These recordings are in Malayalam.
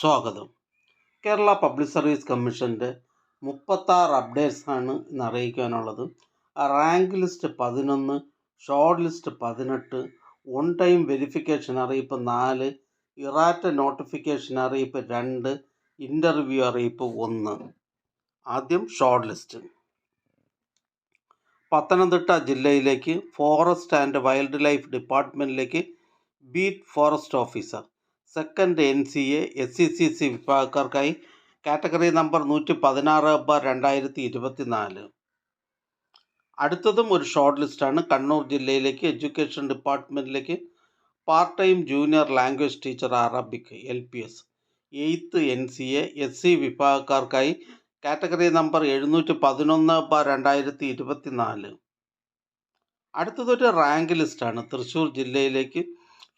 സ്വാഗതം. കേരള പബ്ലിക് സർവീസ് കമ്മീഷൻ്റെ 36 അപ്ഡേറ്റ്സാണ് ഇന്ന് അറിയിക്കാനുള്ളത്. Rank list 11, short list 18, on time verification അറിയിപ്പ് 4, ഇറാറ്റ നോട്ടിഫിക്കേഷൻ അറിയിപ്പ് 2, ഇൻ്റർവ്യൂ അറിയിപ്പ് 1. ആദ്യം ഷോർട്ട് ലിസ്റ്റ്. പത്തനംതിട്ട ജില്ലയിലേക്ക് ഫോറസ്റ്റ് ആൻഡ് വൈൽഡ് ലൈഫ് ഡിപ്പാർട്ട്മെൻറ്റിലേക്ക് beat forest officer second NCA SECC വിഭാഗക്കാർക്കായി കാറ്റഗറി നമ്പർ 116/2024. അടുത്തതും ഒരു ഷോർട്ട് ലിസ്റ്റാണ്. കണ്ണൂർ ജില്ലയിലേക്ക് എഡ്യൂക്കേഷൻ ഡിപ്പാർട്ട്മെൻറ്റിലേക്ക് part time junior language teacher Arabic LPS 8th NCA SC വിഭാഗക്കാർക്കായി കാറ്റഗറി നമ്പർ 711/2024. അടുത്തതൊരു റാങ്ക് ലിസ്റ്റാണ്. തൃശ്ശൂർ ജില്ലയിലേക്ക്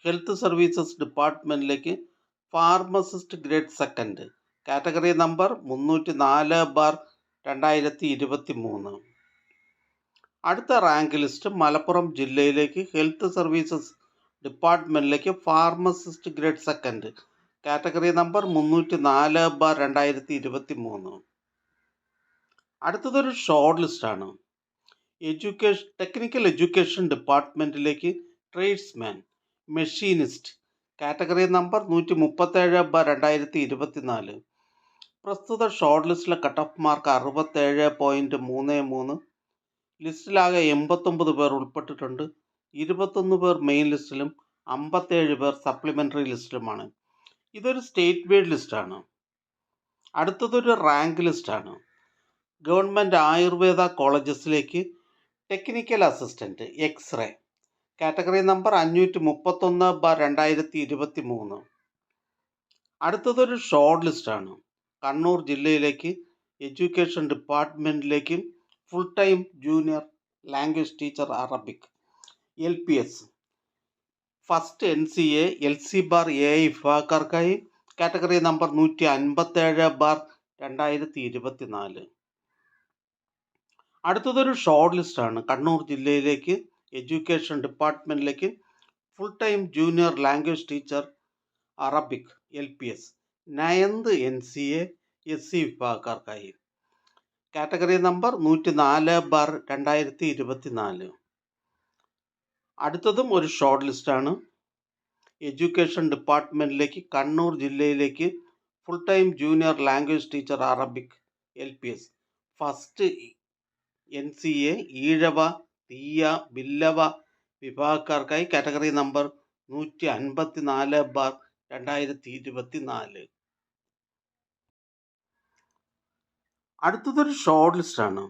ഹെൽത്ത് സർവീസസ് ഡിപ്പാർട്ട്മെൻറ്റിലേക്ക് pharmacist grade second category number 304/2023. അടുത്ത റാങ്ക് ലിസ്റ്റ് മലപ്പുറം ജില്ലയിലേക്ക് ഹെൽത്ത് സർവീസസ് ഡിപ്പാർട്ട്മെൻറ്റിലേക്ക് pharmacist grade second category number 304/2023. അടുത്തതൊരു ഷോർട്ട് ലിസ്റ്റാണ്. ടെക്നിക്കൽ എഡ്യൂക്കേഷൻ ഡിപ്പാർട്ട്മെൻറ്റിലേക്ക് ട്രേഡ്സ്മാൻ മെഷീനിസ്റ്റ് കാറ്റഗറി നമ്പർ 137/2024. പ്രസ്തുത ഷോർട്ട് ലിസ്റ്റിലെ കട്ട് ഓഫ് മാർക്ക് 67.33. ലിസ്റ്റിലാകെ 89 പേർ ഉൾപ്പെട്ടിട്ടുണ്ട്. 21 പേർ മെയിൻ ലിസ്റ്റിലും 57 പേർ സപ്ലിമെൻ്ററി ലിസ്റ്റിലുമാണ്. ഇതൊരു സ്റ്റേറ്റ് വൈഡ് ലിസ്റ്റാണ്. അടുത്തതൊരു റാങ്ക് ലിസ്റ്റാണ്. ഗവൺമെൻറ് ആയുർവേദ കോളേജസിലേക്ക് technical assistant x ray category number 531/2023. അടുത്തതൊരു ഷോർട്ട് ലിസ്റ്റാണ്. കണ്ണൂർ ജില്ലയിലേക്ക് എഡ്യൂക്കേഷൻ ഡിപ്പാർട്ട്മെൻറ്റിലേക്ക് full time junior language teacher Arabic LPS first NCA LC/AI വിഭാഗക്കാർക്കായി കാറ്റഗറി നമ്പർ 157/2024. അടുത്തതൊരു ഷോർട്ട് ലിസ്റ്റാണ്. കണ്ണൂർ ജില്ലയിലേക്ക് എഡ്യൂക്കേഷൻ ഡിപ്പാർട്ട്മെൻറ്റിലേക്ക് full time junior language teacher Arabic LPS 9th NCA SC വിഭാഗക്കാർക്കായി കാറ്റഗറി നമ്പർ 104/2024. അടുത്തതും ഒരു ഷോർട്ട് ലിസ്റ്റാണ്. എഡ്യൂക്കേഷൻ ഡിപ്പാർട്ട്മെൻറ്റിലേക്ക് കണ്ണൂർ ജില്ലയിലേക്ക് full time junior language teacher Arabic LPS first NCA Ezhava Thiyya Billava വിഭാഗക്കാർക്കായി കാറ്റഗറി നമ്പർ 154/2024. അടുത്തതൊരു ഷോർട്ട് ലിസ്റ്റാണ്.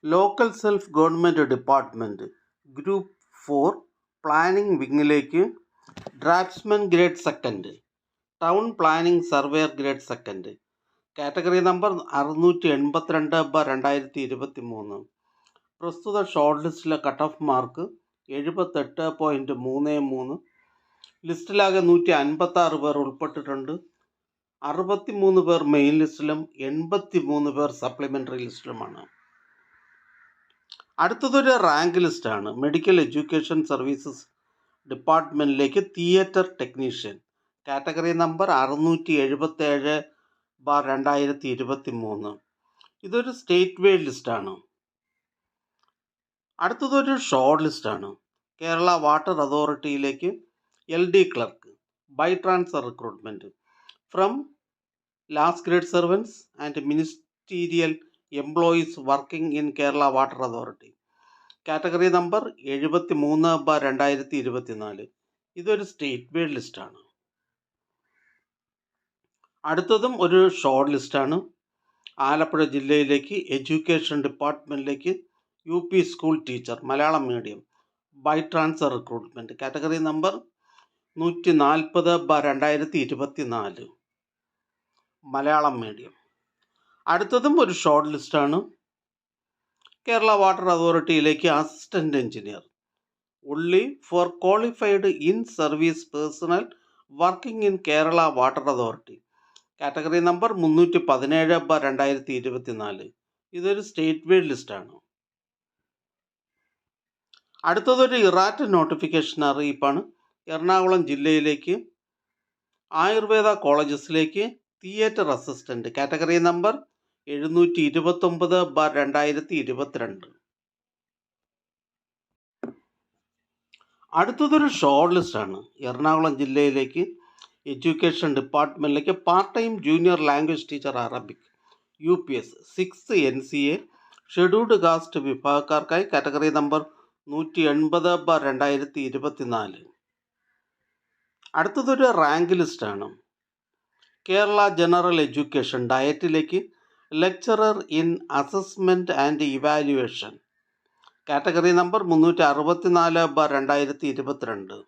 Local self government department group 4 planning വിങ്ങിലേക്ക് draftsman grade second town planning surveyor grade second category number 682/2023. പ്രസ്തുത ഷോർട്ട് ലിസ്റ്റിലെ കട്ട് ഓഫ് മാർക്ക് 78.33. ലിസ്റ്റിലാകെ 156 പേർ ഉൾപ്പെട്ടിട്ടുണ്ട്. 63 പേർ മെയിൻ ലിസ്റ്റിലും 83 പേർ സപ്ലിമെൻ്ററി ലിസ്റ്റിലുമാണ്. അടുത്തതൊരു റാങ്ക് ലിസ്റ്റാണ്. മെഡിക്കൽ എഡ്യൂക്കേഷൻ സർവീസസ് ഡിപ്പാർട്ട്മെൻറ്റിലേക്ക് തിയേറ്റർ ടെക്നീഷ്യൻ കാറ്റഗറി നമ്പർ 677/2023. ഇതൊരു സ്റ്റേറ്റ് വൈഡ് ലിസ്റ്റാണ്. അടുത്തതൊരു ഷോർട്ട് ലിസ്റ്റാണ്. കേരള വാട്ടർ അതോറിറ്റിയിലേക്ക് LD clerk by transfer recruitment from last grade servants and ministerial employees working in Kerala water authority category number 73/2024. ഇതൊരു സ്റ്റേറ്റ് വൈഡ് ലിസ്റ്റാണ്. അടുത്തതും ഒരു ഷോർട്ട് ലിസ്റ്റാണ്. ആലപ്പുഴ ജില്ലയിലേക്ക് എഡ്യൂക്കേഷൻ ഡിപ്പാർട്ട്മെൻറ്റിലേക്ക് UP school teacher Malayalam medium by transfer recruitment category number 140/2024 Malayalam medium. അടുത്തതും ഒരു ഷോർട്ട് ലിസ്റ്റാണ്. കേരള വാട്ടർ അതോറിറ്റിയിലേക്ക് assistant engineer only for qualified in service personnel working in Kerala water authority category number 317/2024. ഇതൊരു സ്റ്റേറ്റ് വൈഡ് ലിസ്റ്റാണ്. അടുത്തതൊരു ഇറാറ്റ നോട്ടിഫിക്കേഷൻ അറിയിപ്പാണ്. എറണാകുളം ജില്ലയിലേക്ക് ആയുർവേദ കോളേജസിലേക്ക് തിയേറ്റർ അസിസ്റ്റന്റ് കാറ്റഗറി നമ്പർ 729/2022. അടുത്തതൊരു ഷോർട്ട് ലിസ്റ്റാണ്. എറണാകുളം ജില്ലയിലേക്ക് എഡ്യൂക്കേഷൻ ഡിപ്പാർട്ട്മെൻറ്റിലേക്ക് part time junior language teacher Arabic UPS 6th NCA scheduled caste വിഭാഗക്കാർക്കായി കാറ്റഗറി നമ്പർ 180/2024. അടുത്തതൊരു റാങ്ക് ലിസ്റ്റാണ്. കേരള ജനറൽ എഡ്യൂക്കേഷൻ ഡയറ്റിലേക്ക് lecturer in assessment and evaluation category number 364/2022.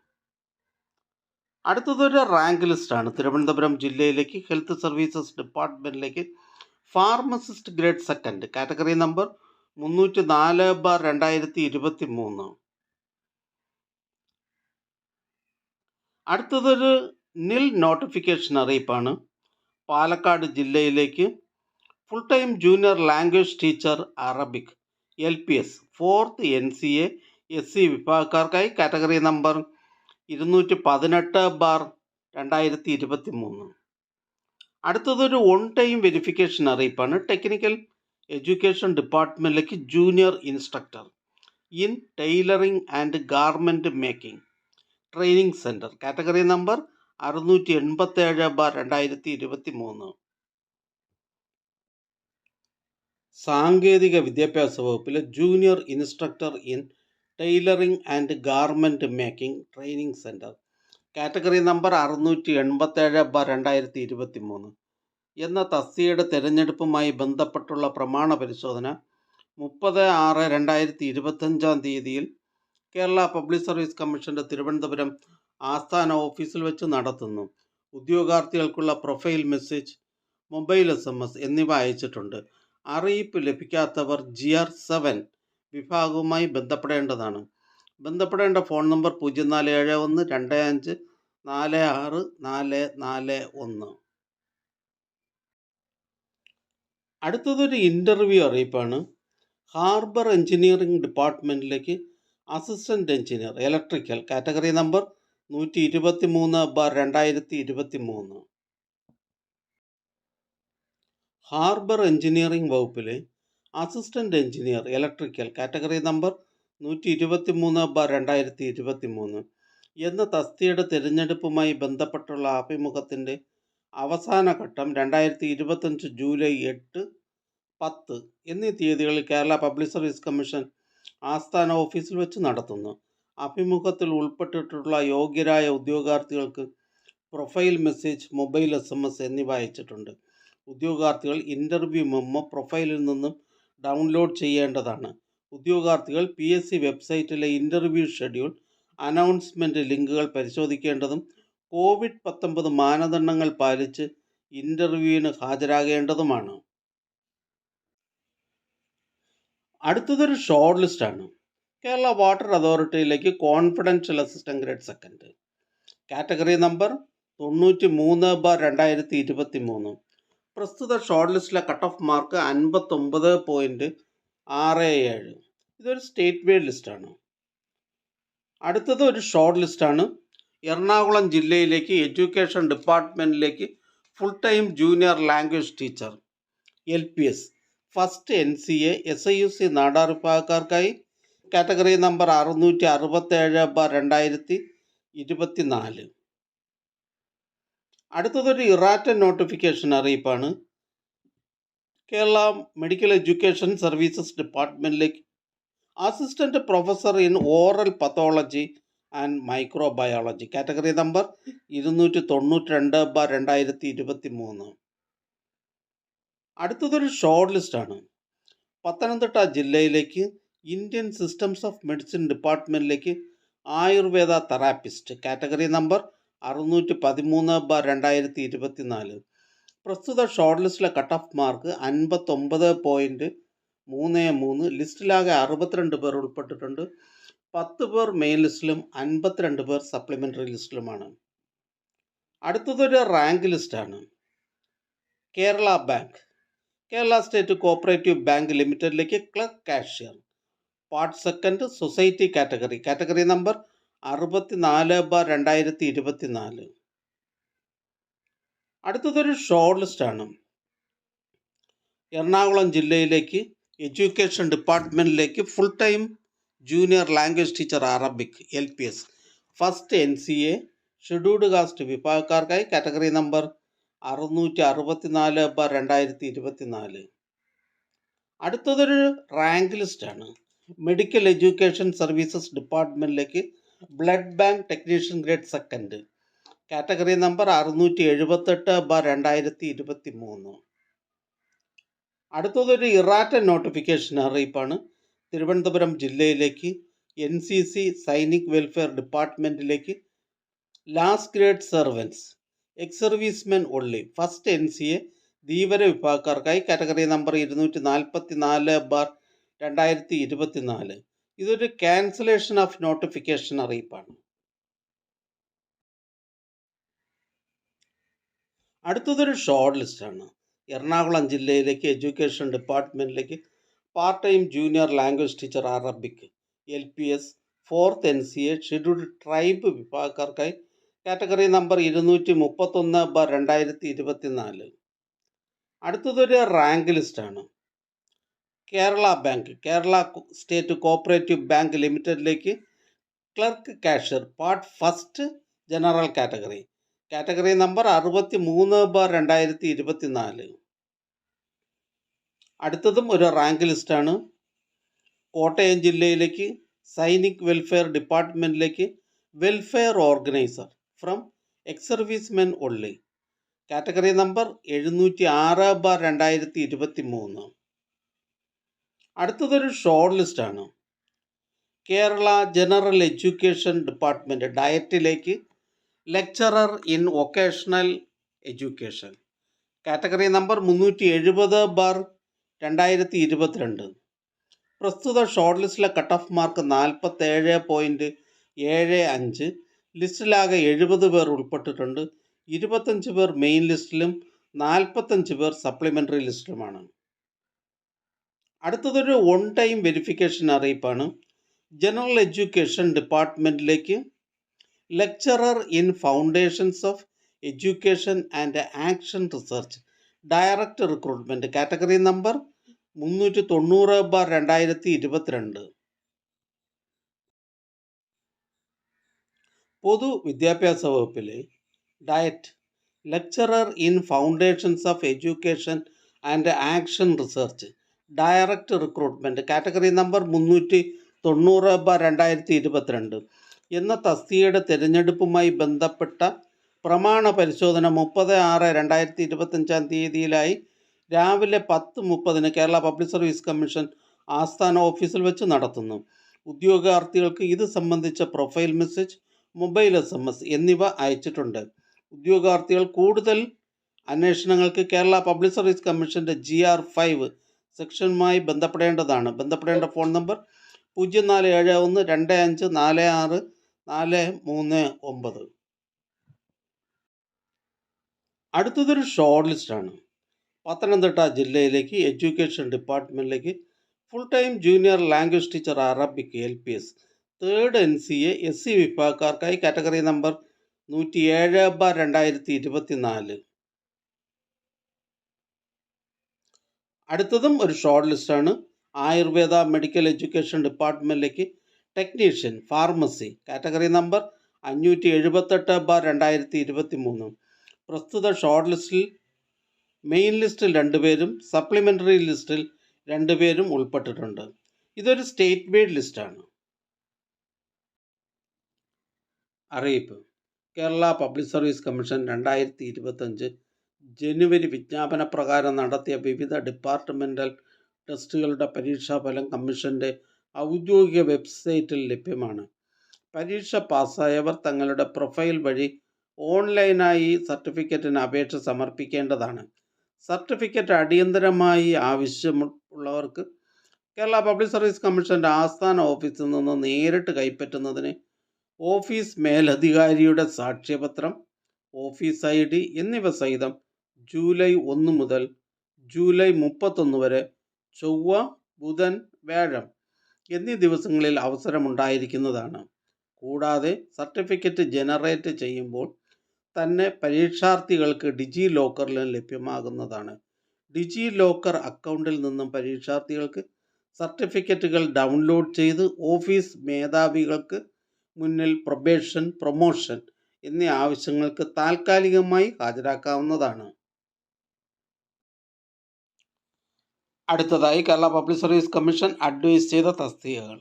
അടുത്തതൊരു റാങ്ക് ലിസ്റ്റാണ്. തിരുവനന്തപുരം ജില്ലയിലേക്ക് ഹെൽത്ത് സർവീസസ് ഡിപ്പാർട്ട്മെൻറ്റിലേക്ക് pharmacist grade second category number 304/2023. അടുത്തതൊരു നിൽ നോട്ടിഫിക്കേഷൻ അറിയിപ്പാണ്. പാലക്കാട് ജില്ലയിലേക്ക് full time junior language teacher Arabic LPS 4th NCA SC വിഭാഗക്കാർക്കായി കാറ്റഗറി നമ്പർ 218/2023. അടുത്തതൊരു ഓൺ ടൈം വെരിഫിക്കേഷൻ അറിയിപ്പാണ്. ടെക്നിക്കൽ എഡ്യൂക്കേഷൻ ഡിപ്പാർട്ട്മെൻറ്റിലേക്ക് junior instructor in tailoring and garment making training centre category number 687/2023. സാങ്കേതിക വിദ്യാഭ്യാസ വകുപ്പിലെ junior instructor in tailoring and garment making training centre category number 687/2023 എന്ന തസ്തികയുടെ തിരഞ്ഞെടുപ്പുമായി ബന്ധപ്പെട്ടുള്ള പ്രമാണ പരിശോധന 30/6/2025 കേരള പബ്ലിക് സർവീസ് കമ്മീഷൻ്റെ തിരുവനന്തപുരം ആസ്ഥാന ഓഫീസിൽ വെച്ച് നടത്തുന്നു. ഉദ്യോഗാർത്ഥികൾക്കുള്ള പ്രൊഫൈൽ മെസ്സേജ്, മൊബൈൽ SMS എന്നിവ അയച്ചിട്ടുണ്ട്. അറിയിപ്പ് ലഭിക്കാത്തവർ GR 7 വിഭാഗവുമായി ബന്ധപ്പെടേണ്ടതാണ്. ബന്ധപ്പെടേണ്ട ഫോൺ നമ്പർ 047125464441. അടുത്തതൊരു ഇൻ്റർവ്യൂ അറിയിപ്പാണ്. ഹാർബർ എഞ്ചിനീയറിംഗ് ഡിപ്പാർട്ട്മെൻറ്റിലേക്ക് assistant engineer electrical category number 123/2023. Harbour engineering വകുപ്പിലെ assistant engineer electrical category number 123/2023 എന്ന തസ്തികയുടെ തിരഞ്ഞെടുപ്പുമായി ബന്ധപ്പെട്ടുള്ള അഭിമുഖത്തിൻ്റെ അവസാന ഘട്ടം 2025 ജൂലൈ 8, 10 എന്നീ തീയതികളിൽ കേരള പബ്ലിക് സർവീസ് കമ്മീഷൻ ആസ്ഥാന ഓഫീസിൽ വെച്ച് നടത്തുന്നു. അഭിമുഖത്തിൽ ഉൾപ്പെട്ടിട്ടുള്ള യോഗ്യരായ ഉദ്യോഗാർത്ഥികൾക്ക് പ്രൊഫൈൽ മെസ്സേജ്, മൊബൈൽ SMS എന്നിവ അയച്ചിട്ടുണ്ട്. ഉദ്യോഗാർത്ഥികൾ ഇൻ്റർവ്യൂ മെമ്മോ പ്രൊഫൈലിൽ നിന്നും ഡൗൺലോഡ് ചെയ്യേണ്ടതാണ്. ഉദ്യോഗാർത്ഥികൾ PSC വെബ്സൈറ്റിലെ ഇൻ്റർവ്യൂ ഷെഡ്യൂൾ, അനൗൺസ്മെൻറ്റ് ലിങ്കുകൾ പരിശോധിക്കേണ്ടതും COVID-19 മാനദണ്ഡങ്ങൾ പാലിച്ച് ഇൻ്റർവ്യൂവിന് ഹാജരാകേണ്ടതുമാണ്. അടുത്തതൊരു ഷോർട്ട് ലിസ്റ്റാണ്. കേരള വാട്ടർ അതോറിറ്റിയിലേക്ക് confidential assistant grade second category number 93/2023. പ്രസ്തുത ഷോർട്ട് ലിസ്റ്റിലെ കട്ട് ഓഫ് മാർക്ക് 59.67. ഇതൊരു സ്റ്റേറ്റ് വൈഡ് ലിസ്റ്റാണ്. അടുത്തത് ഒരു ഷോർട്ട് ലിസ്റ്റാണ്. എറണാകുളം ജില്ലയിലേക്ക് എഡ്യൂക്കേഷൻ ഡിപ്പാർട്ട്മെൻറ്റിലേക്ക് full time junior language teacher LPS 1st NCA SIUC Nadar വിഭാഗക്കാർക്കായി കാറ്റഗറി നമ്പർ 667/2024. അടുത്തതൊരു ഇറാറ്റൻ നോട്ടിഫിക്കേഷൻ അറിയിപ്പാണ്. കേരള മെഡിക്കൽ എഡ്യൂക്കേഷൻ സർവീസസ് ഡിപ്പാർട്ട്മെൻറ്റിലേക്ക് assistant professor in oral pathology and microbiology category number 292/2023. അടുത്തതൊരു ഷോർട്ട് ലിസ്റ്റാണ്. പത്തനംതിട്ട ജില്ലയിലേക്ക് ഇന്ത്യൻ സിസ്റ്റംസ് ഓഫ് മെഡിസിൻ ഡിപ്പാർട്ട്മെൻറ്റിലേക്ക് ആയുർവേദ തെറാപ്പിസ്റ്റ് കാറ്റഗറി നമ്പർ 613/2024. പ്രസ്തുത ഷോർട്ട് ലിസ്റ്റിലെ കട്ട് ഓഫ് മാർക്ക് 59.33. ലിസ്റ്റിലാകെ 62 പേർ ഉൾപ്പെട്ടിട്ടുണ്ട്. 10 പേർ മെയിൻ ലിസ്റ്റിലും 52 പേർ സപ്ലിമെൻ്ററി ലിസ്റ്റിലുമാണ്. അടുത്തതൊരു റാങ്ക് ലിസ്റ്റാണ്. Kerala bank, Kerala state cooperative bank ലിമിറ്റഡിലേക്ക് clerk cashier part second society category number 64/2024. അടുത്തതൊരു ഷോർട്ട് ലിസ്റ്റാണ്. എറണാകുളം ജില്ലയിലേക്ക് എഡ്യൂക്കേഷൻ ഡിപ്പാർട്ട്മെൻറ്റിലേക്ക് full time junior language teacher Arabic LPS first NCA scheduled caste വിഭാഗക്കാർക്കായി കാറ്റഗറി നമ്പർ 664/2024. അടുത്തതൊരു റാങ്ക് ലിസ്റ്റാണ്. മെഡിക്കൽ എഡ്യൂക്കേഷൻ സർവീസസ് ഡിപ്പാർട്ട്മെൻറ്റിലേക്ക് blood bank technician grade second category number 678/2023. അടുത്തതൊരു ഇറാറ്റൻ നോട്ടിഫിക്കേഷൻ അറിയിപ്പാണ്. തിരുവനന്തപുരം ജില്ലയിലേക്ക് NCC സൈനിക് വെൽഫെയർ ഡിപ്പാർട്ട്മെൻറ്റിലേക്ക് last grade servants X servicemen only first NCA Dheevara വിഭാഗക്കാർക്കായി കാറ്റഗറി നമ്പർ 244/2024. ഇതൊരു ക്യാൻസലേഷൻ ഓഫ് നോട്ടിഫിക്കേഷൻ അറിയിപ്പാണ്. അടുത്തതൊരു ഷോർട്ട് ലിസ്റ്റാണ്. എറണാകുളം ജില്ലയിലേക്ക് എഡ്യൂക്കേഷൻ ഡിപ്പാർട്ട്മെൻറ്റിലേക്ക് part time junior language teacher Arabic LPS fourth NCA scheduled tribe വിഭാഗക്കാർക്കായി കാറ്റഗറി നമ്പർ 231/2024. അടുത്തതൊരു റാങ്ക് ലിസ്റ്റാണ്. കേരള സ്റ്റേറ്റ് കോഓപ്പറേറ്റീവ് ബാങ്ക് ലിമിറ്റഡിലേക്ക് clerk cashier part first general category number 63/2024. അടുത്തതും ഒരു റാങ്ക് ലിസ്റ്റാണ്. കോട്ടയം ജില്ലയിലേക്ക് സൈനിക് വെൽഫെയർ ഡിപ്പാർട്ട്മെൻറ്റിലേക്ക് welfare organiser from ex servicemen only category number 706/2023. അടുത്തതൊരു ഷോർട്ട് ലിസ്റ്റാണ്. കേരള ജനറൽ എഡ്യൂക്കേഷൻ ഡിപ്പാർട്ട്മെൻറ്റ് ഡയറ്റിലേക്ക് lecturer in vocational education category number 370/2022. പ്രസ്തുത ഷോർട്ട് ലിസ്റ്റിലെ കട്ട് ഓഫ് മാർക്ക് 47.75. ലിസ്റ്റിലാകെ 70 പേർ ഉൾപ്പെട്ടിട്ടുണ്ട്. 25 പേർ മെയിൻ ലിസ്റ്റിലും 45 പേർ സപ്ലിമെൻ്ററി ലിസ്റ്റിലുമാണ്. അടുത്തതൊരു വൺ ടൈം വെരിഫിക്കേഷൻ അറിയിപ്പാണ്. ജനറൽ എഡ്യൂക്കേഷൻ ഡിപ്പാർട്ട്മെൻറ്റിലേക്ക് lecturer in foundations of education and action research direct recruitment category number 390/2022. പൊതുവിദ്യാഭ്യാസ വകുപ്പിലെ DIET lecturer in foundations of education and action research direct recruitment category number 390/2022 എന്ന തസ്തികയുടെ തിരഞ്ഞെടുപ്പുമായി ബന്ധപ്പെട്ട പ്രമാണ പരിശോധന 30/6/2025 രാവിലെ 10:30 കേരള പബ്ലിക് സർവീസ് കമ്മീഷൻ ആസ്ഥാന ഓഫീസിൽ വെച്ച് നടത്തുന്നു. ഉദ്യോഗാർത്ഥികൾക്ക് ഇത് സംബന്ധിച്ച പ്രൊഫൈൽ മെസ്സേജ്, മൊബൈൽ SMS എന്നിവ അയച്ചിട്ടുണ്ട്. ഉദ്യോഗാർത്ഥികൾ കൂടുതൽ അന്വേഷണങ്ങൾക്ക് കേരള പബ്ലിക് സർവീസ് കമ്മീഷൻ്റെ GR5 സെക്ഷനുമായി ബന്ധപ്പെടേണ്ടതാണ്. ബന്ധപ്പെടേണ്ട ഫോൺ നമ്പർ 04712546 അടുത്തതൊരു ഷോർട്ട് ലിസ്റ്റാണ്. പത്തനംതിട്ട ജില്ലയിലേക്ക് എഡ്യൂക്കേഷൻ ഡിപ്പാർട്ട്മെൻറ്റിലേക്ക് full time junior language teacher Arabic LPS third NCA SC വിഭാഗക്കാർക്കായി കാറ്റഗറി നമ്പർ 107/2024. അടുത്തതും ഒരു ഷോർട്ട് ലിസ്റ്റാണ്. ആയുർവേദ മെഡിക്കൽ എഡ്യൂക്കേഷൻ ഡിപ്പാർട്ട്മെൻറ്റിലേക്ക് ടെക്നീഷ്യൻ ഫാർമസി കാറ്റഗറി നമ്പർ 578/2023. പ്രസ്തുത ഷോർട്ട് ലിസ്റ്റിൽ മെയിൻ ലിസ്റ്റിൽ 2 പേരും സപ്ലിമെൻ്ററി ലിസ്റ്റിൽ 2 പേരും ഉൾപ്പെട്ടിട്ടുണ്ട്. ഇതൊരു സ്റ്റേറ്റ് വൈഡ് ലിസ്റ്റാണ്. അറിയിപ്പ്: കേരള പബ്ലിക് സർവീസ് കമ്മീഷൻ 2025 ജനുവരി വിജ്ഞാപന പ്രകാരം നടത്തിയ വിവിധ ഡിപ്പാർട്ട്മെൻ്റൽ ടെസ്റ്റുകളുടെ പരീക്ഷാഫലം കമ്മീഷൻ്റെ ഔദ്യോഗിക വെബ്സൈറ്റിൽ ലഭ്യമാണ്. പരീക്ഷ പാസ്സായവർ തങ്ങളുടെ പ്രൊഫൈൽ വഴി ഓൺലൈനായി സർട്ടിഫിക്കറ്റിന് അപേക്ഷ സമർപ്പിക്കേണ്ടതാണ്. സർട്ടിഫിക്കറ്റ് അടിയന്തരമായി ആവശ്യമുള്ളവർക്ക് കേരള പബ്ലിക് സർവീസ് കമ്മീഷൻ്റെ ആസ്ഥാന ഓഫീസിൽ നിന്ന് നേരിട്ട് കൈപ്പറ്റുന്നതിന് ഓഫീസ് മേലധികാരിയുടെ സാക്ഷ്യപത്രം, ഓഫീസ് ID എന്നിവ സഹിതം ജൂലൈ 1 മുതൽ ജൂലൈ 31 വരെ ചൊവ്വ, ബുധൻ, വ്യാഴം എന്നീ ദിവസങ്ങളിൽ അവസരമുണ്ടായിരിക്കുന്നതാണ്. കൂടാതെ സർട്ടിഫിക്കറ്റ് ജനറേറ്റ് ചെയ്യുമ്പോൾ തന്നെ പരീക്ഷാർത്ഥികൾക്ക് ഡിജി ലോക്കറിലും ലഭ്യമാകുന്നതാണ്. ഡിജി ലോക്കർ അക്കൗണ്ടിൽ നിന്നും പരീക്ഷാർത്ഥികൾക്ക് സർട്ടിഫിക്കറ്റുകൾ ഡൗൺലോഡ് ചെയ്ത് ഓഫീസ് മേധാവികൾക്ക് മുന്നിൽ പ്രൊബേഷൻ, പ്രൊമോഷൻ എന്നീ ആവശ്യങ്ങൾക്ക് താൽക്കാലികമായി ഹാജരാക്കാവുന്നതാണ്. അടുത്തതായി Kerala public service commission advise ചെയ്ത തസ്തികകൾ.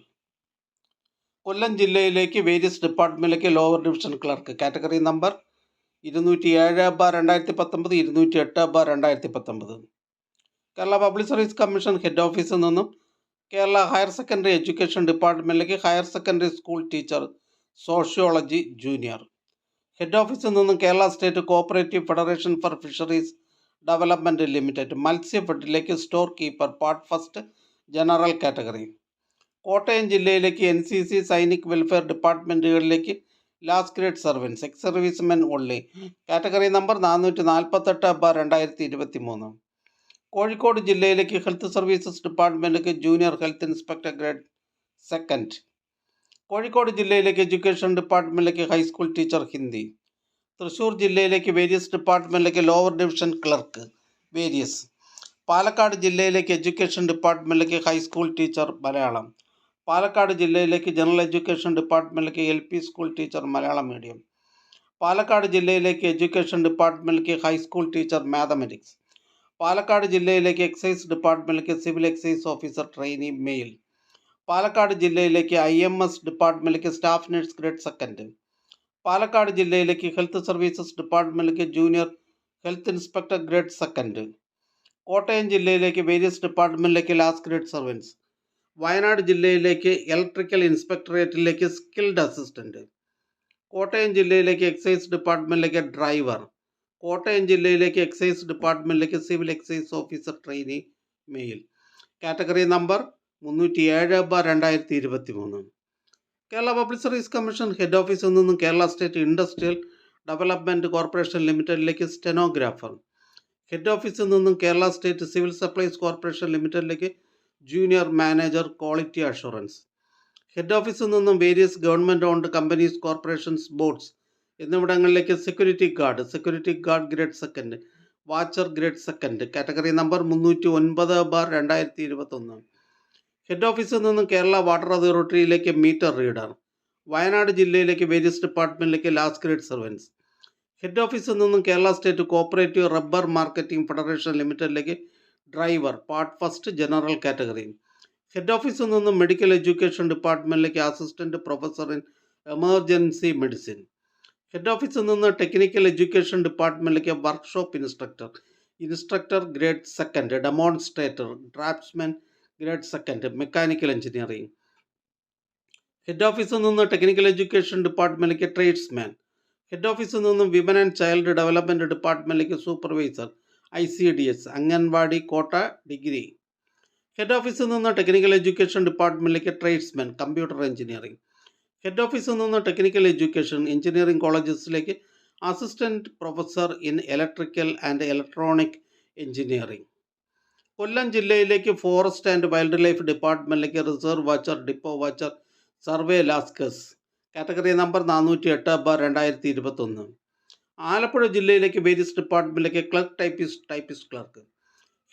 കൊല്ലം ജില്ലയിലേക്ക് വേരിയസ് ഡിപ്പാർട്ട്മെന്റിലേക്ക് lower division clerk category number 207/2019, 208/2019. Kerala public service commission head ഓഫീസിൽ നിന്നും കേരള ഹയർ സെക്കൻഡറി എഡ്യൂക്കേഷൻ ഡിപ്പാർട്ട്മെന്റിലേക്ക് higher secondary school teacher sociology junior. Head ഓഫീസിൽ നിന്നും Kerala state cooperative federation for fisheries development limited മത്സ്യഫെഡിലേക്ക് store keeper part first general category. Kottayam ജില്ലയിലേക്ക് NCC സൈനിക് വെൽഫെയർ ഡിപ്പാർട്ട്മെന്റുകളിലേക്ക് last grade servants ex servicemen only category number 448/2023. Kozhikode ജില്ലയിലേക്ക് ഹെൽത്ത് സർവീസസ് ഡിപ്പാർട്ട്മെന്റിലേക്ക് junior health inspector grade second. Kozhikode ജില്ലയിലേക്ക് എഡ്യൂക്കേഷൻ ഡിപ്പാർട്ട്മെന്റിലേക്ക് ഹൈസ്കൂൾ ടീച്ചർ ഹിന്ദി. തൃശ്ശൂർ ജില്ലയിലേക്ക് വേരിയസ് ഡിപ്പാർട്ട്മെന്റിലേക്ക് lower division clerk various. Palakkad ജില്ലയിലേക്ക് എഡ്യൂക്കേഷൻ ഡിപ്പാർട്ട്മെന്റിലേക്ക് ഹൈസ്കൂൾ ടീച്ചർ മലയാളം. പാലക്കാട് ജില്ലയിലേക്ക് ജനറൽ എഡ്യൂക്കേഷൻ ഡിപ്പാർട്ട്മെന്റിലേക്ക് LP school teacher Malayalam medium. Palakkad ജില്ലയിലേക്ക് എഡ്യൂക്കേഷൻ ഡിപ്പാർട്ട്മെന്റിലേക്ക് ഹൈസ്കൂൾ ടീച്ചർ മാത്തമാറ്റിക്സ്. പാലക്കാട് ജില്ലയിലേക്ക് എക്സൈസ് ഡിപ്പാർട്ട്മെന്റിലേക്ക് civil excise officer trainee male. Palakkad ജില്ലയിലേക്ക് IMS ഡിപ്പാർട്ട്മെന്റിലേക്ക് staff nurse grade second. Palakkad ജില്ലയിലേക്ക് ഹെൽത്ത് സർവീസസ് ഡിപ്പാർട്ട്മെന്റിലേക്ക് junior health inspector grade second. Kottayam ജില്ലയിലേക്ക് വേരിയസ് ഡിപ്പാർട്ട്മെന്റിലേക്ക് ലാസ്റ്റ് ഗ്രേഡ് സർവൻസ്. വയനാട് ജില്ലയിലേക്ക് ഇലക്ട്രിക്കൽ ഇൻസ്പെക്ടറേറ്റിലേക്ക് സ്കിൽഡ് അസിസ്റ്റന്റ്. കോട്ടയം ജില്ലയിലേക്ക് എക്സൈസ് ഡിപ്പാർട്ട്മെന്റിലേക്ക് ഡ്രൈവർ. കോട്ടയം ജില്ലയിലേക്ക് എക്സൈസ് ഡിപ്പാർട്ട്മെന്റിലേക്ക് civil excise officer trainee male category number 307/2023. Kerala public service commission head ഓഫീസിൽ നിന്നും Kerala state industrial development corporation ലിമിറ്റഡിലേക്ക് സ്റ്റെനോഗ്രാഫർ. ഹെഡ് ഓഫീസിൽ നിന്നും Kerala state civil supplies corporation ലിമിറ്റഡിലേക്ക് junior manager quality assurance. Head ഓഫീസിൽ നിന്നും various government owned companies corporations boards എന്നിവിടങ്ങളിലേക്ക് security guard grade second, watcher grade second category number 309/2021. Head ഓഫീസിൽ നിന്നും കേരള വാട്ടർ അതോറിറ്റിയിലേക്ക് മീറ്റർ റീഡർ. വയനാട് ജില്ലയിലേക്ക് വേരിയസ് ഡിപ്പാർട്ട്മെന്റിലേക്ക് ലാസ്റ്റ് ഗ്രേഡ് സർവൻസ്. ഹെഡ് ഓഫീസിൽ നിന്നും Kerala state cooperative rubber marketing federation ലിമിറ്റഡിലേക്ക് driver part first general category. Head ഓഫീസിൽ നിന്നും മെഡിക്കൽ എഡ്യൂക്കേഷൻ ഡിപ്പാർട്ട്മെന്റിലേക്ക് assistant professor in emergency medicine. Head ഓഫീസിൽ നിന്ന് ടെക്നിക്കൽ എഡ്യൂക്കേഷൻ ഡിപ്പാർട്ട്മെന്റിലേക്ക് workshop instructor grade second, demonstrator, draughtsman grade second, mechanical engineering. Head ഓഫീസിൽ നിന്ന് ടെക്നിക്കൽ എഡ്യൂക്കേഷൻ ഡിപ്പാർട്ട്മെന്റിലേക്ക് ട്രേഡ്സ്മാൻ. ഹെഡ് ഓഫീസിൽ നിന്നും വിമൻ ആൻഡ് ചൈൽഡ് ഡെവലപ്മെന്റ് ഡിപ്പാർട്ട്മെന്റിലേക്ക് supervisor ICDS anganwadi quota degree. Head ഓഫീസിൽ നിന്ന് ടെക്നിക്കൽ എഡ്യൂക്കേഷൻ ഡിപ്പാർട്ട്മെന്റിലേക്ക് ട്രേഡ്സ്മാൻ കമ്പ്യൂട്ടർ എഞ്ചിനീയറിംഗ്. ഹെഡ് ഓഫീസിൽ നിന്ന് ടെക്നിക്കൽ എഡ്യൂക്കേഷൻ എഞ്ചിനീയറിംഗ് കോളേജസിലേക്ക് assistant professor in electrical and electronic engineering. Kollam ജില്ലയിലേക്ക് ഫോറസ്റ്റ് ആൻഡ് വൈൽഡ് ലൈഫ് ഡിപ്പാർട്ട്മെന്റിലേക്ക് reserve watcher, depot watcher, survey lascars category number 408/2021. Alappuzha ജില്ലയിലേക്ക് വേരിയസ് ഡിപ്പാർട്ട്മെന്റിലേക്ക് ക്ലർക്ക് ടൈപ്പിസ്റ്റ് ക്ലർക്ക്.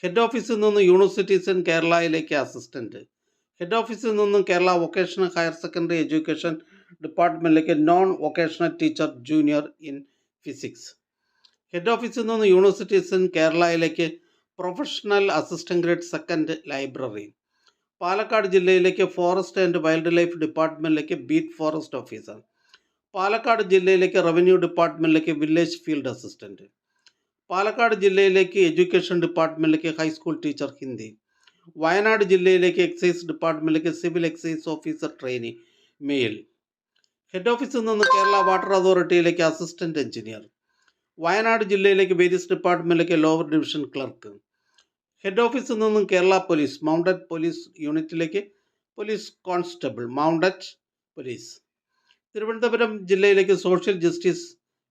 ഹെഡ് ഓഫീസിൽ നിന്ന് യൂണിവേഴ്സിറ്റീസ് ഇൻ കേരളയിലേക്ക് അസിസ്റ്റന്റ്. ഹെഡ് ഓഫീസിൽ നിന്നും Kerala vocational higher secondary education ഡിപ്പാർട്ട്മെന്റിലേക്ക് non vocational teacher junior in physics. Head ഓഫീസിൽ നിന്ന് യൂണിവേഴ്സിറ്റീസ് ഇൻ കേരളയിലേക്ക് professional assistant grade second library. Palakkad ജില്ലയിലേക്ക് ഫോറസ്റ്റ് ആൻഡ് വൈൽഡ് ലൈഫ് ഡിപ്പാർട്ട്മെന്റിലേക്ക് ബീറ്റ് ഫോറസ്റ്റ് ഓഫീസർ. പാലക്കാട് ജില്ലയിലേക്ക് റവന്യൂ ഡിപ്പാർട്ട്മെന്റിലേക്ക് വില്ലേജ് ഫീൽഡ് അസിസ്റ്റന്റ്. പാലക്കാട് ജില്ലയിലേക്ക് എഡ്യൂക്കേഷൻ ഡിപ്പാർട്ട്മെന്റിലേക്ക് ഹൈസ്കൂൾ ടീച്ചർ ഹിന്ദി. വയനാട് ജില്ലയിലേക്ക് എക്സൈസ് ഡിപ്പാർട്ട്മെന്റിലേക്ക് civil excise officer trainee male. Head ഓഫീസിൽ നിന്ന് Kerala water അതോറിറ്റിയിലേക്ക് assistant engineer. Wayanad ജില്ലയിലേക്ക് വേരിയസ് ഡിപ്പാർട്ട്മെന്റിലേക്ക് ലോവർ ഡിവിഷൻ ക്ലർക്ക്. ഹെഡ് ഓഫീസിൽ നിന്നും കേരള പോലീസ് മൗണ്ടഡ് പോലീസ് യൂണിറ്റിലേക്ക് police constable mounted police. Thiruvananthapuram ജില്ലയിലേക്ക് social justice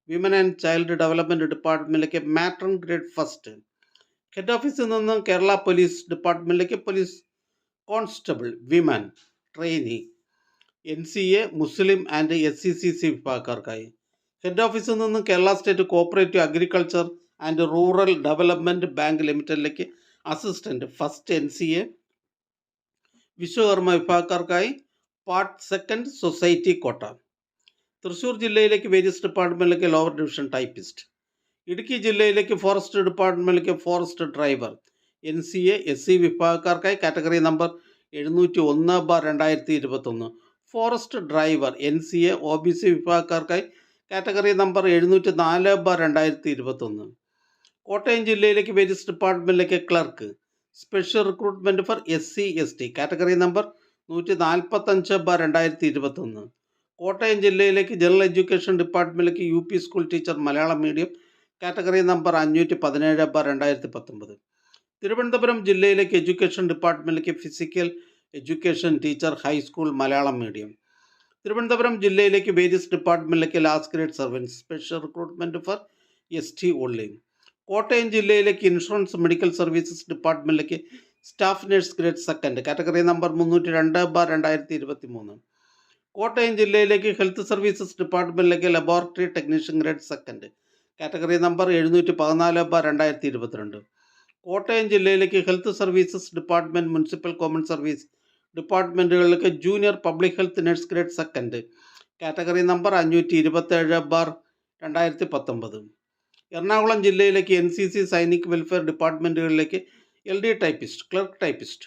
women and child development ഡിപ്പാർട്ട്മെന്റിലേക്ക് മാട്രൺ ഗ്രേഡ് ഫസ്റ്റ്. ഹെഡ് ഓഫീസിൽ നിന്നും കേരള പോലീസ് ഡിപ്പാർട്ട്മെന്റിലേക്ക് police constable women trainee NCA മുസ്ലിം ആൻഡ് SCCC വിഭാഗക്കാർക്കായി. ഹെഡ് ഓഫീസിൽ നിന്ന് Kerala state cooperative agriculture and rural development bank ലിമിറ്റഡിലേക്ക് അസിസ്റ്റൻറ്റ് ഫസ്റ്റ് NCA വിശ്വകർമ്മ വിഭാഗക്കാർക്കായി പാർട്ട് സെക്കൻഡ് സൊസൈറ്റി കോട്ട. തൃശ്ശൂർ ജില്ലയിലേക്ക് വേരിയസ് ഡിപ്പാർട്ട്മെൻറ്റിലേക്ക് ലോവർ ഡിവിഷൻ ടൈപ്പിസ്റ്റ്. ഇടുക്കി ജില്ലയിലേക്ക് ഫോറസ്റ്റ് ഡിപ്പാർട്ട്മെൻറ്റിലേക്ക് ഫോറസ്റ്റ് ഡ്രൈവർ NCA SC വിഭാഗക്കാർക്കായി category number 701/2021. Forest driver NCA OBC വിഭാഗക്കാർക്കായി കാറ്റഗറി നമ്പർ 704/2021. കോട്ടയം ജില്ലയിലേക്ക് വേരിയസ് ഡിപ്പാർട്ട്മെൻറ്റിലേക്ക് clerk special recruitment for SC ST category number 145/2021. Kottayam ജില്ലയിലേക്ക് ജനറൽ എഡ്യൂക്കേഷൻ ഡിപ്പാർട്ട്മെൻറ്റിലേക്ക് UP school teacher Malayalam medium category number 517/2019. Thiruvananthapuram ജില്ലയിലേക്ക് എഡ്യൂക്കേഷൻ ഡിപ്പാർട്ട്മെൻറ്റിലേക്ക് physical education teacher high school Malayalam medium. Thiruvananthapuram ജില്ലയിലേക്ക് വേരിയസ് ഡിപ്പാർട്ട്മെൻറ്റിലേക്ക് last grade servants special recruitment for ST only. Kottayam ജില്ലയിലേക്ക് ഇൻഷുറൻസ് മെഡിക്കൽ സർവീസസ് ഡിപ്പാർട്ട്മെൻറ്റിലേക്ക് staff nurse grade second category number 302/2023. Kottayam ജില്ലയിലേക്ക് ഹെൽത്ത് സർവീസസ് ഡിപ്പാർട്ട്മെൻറ്റിലേക്ക് laboratory technician grade second category number 714/2022. Kottayam ജില്ലയിലേക്ക് health services department municipal common service ഡിപ്പാർട്ട്മെൻറ്റുകളിലേക്ക് junior public health nurse grade second category number 527/2019. Ernakulam ജില്ലയിലേക്ക് NCC സൈനിക് വെൽഫെയർ ഡിപ്പാർട്ട്മെൻറ്റുകളിലേക്ക് LD typist typist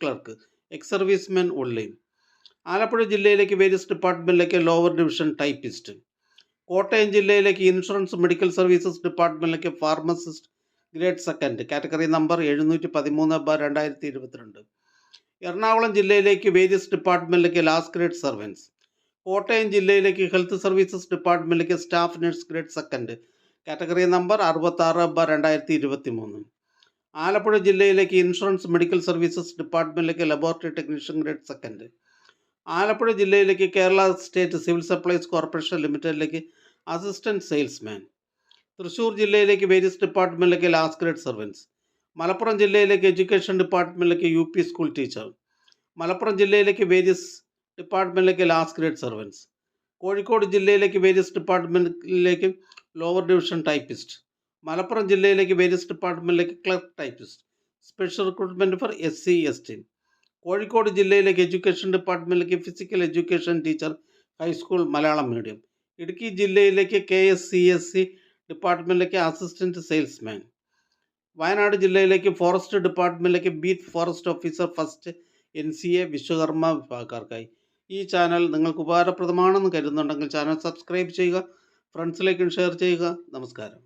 clerk ex servicemen only. Alappuzha ജില്ലയിലേക്ക് വേരിയസ് ഡിപ്പാർട്ട്മെൻറ്റിലേക്ക് ലോവർ ഡിവിഷൻ ടൈപ്പിസ്റ്റ്. കോട്ടയം ജില്ലയിലേക്ക് ഇൻഷുറൻസ് മെഡിക്കൽ സർവീസസ് ഡിപ്പാർട്ട്മെൻറ്റിലേക്ക് pharmacist grade second category number 713/2022. Ernakulam ജില്ലയിലേക്ക് വേരിയസ് ഡിപ്പാർട്ട്മെൻറ്റിലേക്ക് ലാസ്റ്റ് ഗ്രേഡ് സർവൻസ്. കോട്ടയം ജില്ലയിലേക്ക് ഹെൽത്ത് സർവീസസ് ഡിപ്പാർട്ട്മെൻറ്റിലേക്ക് staff nurse grade second category number 66/2023. Alappuzha ജില്ലയിലേക്ക് ഇൻഷുറൻസ് മെഡിക്കൽ സർവീസസ് ഡിപ്പാർട്ട്മെൻറ്റിലേക്ക് laboratory technician grade second. Alappuzha ജില്ലയിലേക്ക് Kerala state civil supplies corporation ലിമിറ്റഡിലേക്ക് അസിസ്റ്റൻറ്റ് സെയിൽസ്മാൻ. തൃശ്ശൂർ ജില്ലയിലേക്ക് വേരിയസ് ഡിപ്പാർട്ട്മെൻറ്റിലേക്ക് ലാസ്റ്റ് ഗ്രേഡ് സർവൻസ്. മലപ്പുറം ജില്ലയിലേക്ക് എഡ്യൂക്കേഷൻ ഡിപ്പാർട്ട്മെൻറ്റിലേക്ക് UP സ്കൂൾ ടീച്ചർ. മലപ്പുറം ജില്ലയിലേക്ക് വേരിയസ് ഡിപ്പാർട്ട്മെൻറ്റിലേക്ക് ലാസ്റ്റ് ഗ്രേഡ് സർവൻസ്. കോഴിക്കോട് ജില്ലയിലേക്ക് വേരിയസ് ഡിപ്പാർട്ട്മെൻറ്റിലേക്ക് ലോവർ ഡിവിഷൻ ടൈപ്പിസ്റ്റ്. മലപ്പുറം ജില്ലയിലേക്ക് വേരിയസ് ഡിപ്പാർട്ട്മെൻറ്റിലേക്ക് clerk typist special recruitment for SC ST. Kozhikode ജില്ലയിലേക്ക് എഡ്യൂക്കേഷൻ ഡിപ്പാർട്ട്മെൻറ്റിലേക്ക് physical education teacher high school Malayalam medium. Idukki ജില്ലയിലേക്ക് KSCSC ഡിപ്പാർട്ട്മെൻറ്റിലേക്ക് അസിസ്റ്റൻറ്റ് സെയിൽസ്മാൻ. വയനാട് ജില്ലയിലേക്ക് ഫോറസ്റ്റ് ഡിപ്പാർട്ട്മെൻറ്റിലേക്ക് beat forest officer first NCA Vishwakarma വിഭാഗക്കാർക്കായി. ഈ ചാനൽ നിങ്ങൾക്ക് ഉപകാരപ്രദമാണെന്ന് കരുതുന്നുണ്ടെങ്കിൽ ചാനൽ സബ്സ്ക്രൈബ് ചെയ്യുക, ഫ്രണ്ട്സിലേക്കും ഷെയർ ചെയ്യുക. നമസ്കാരം.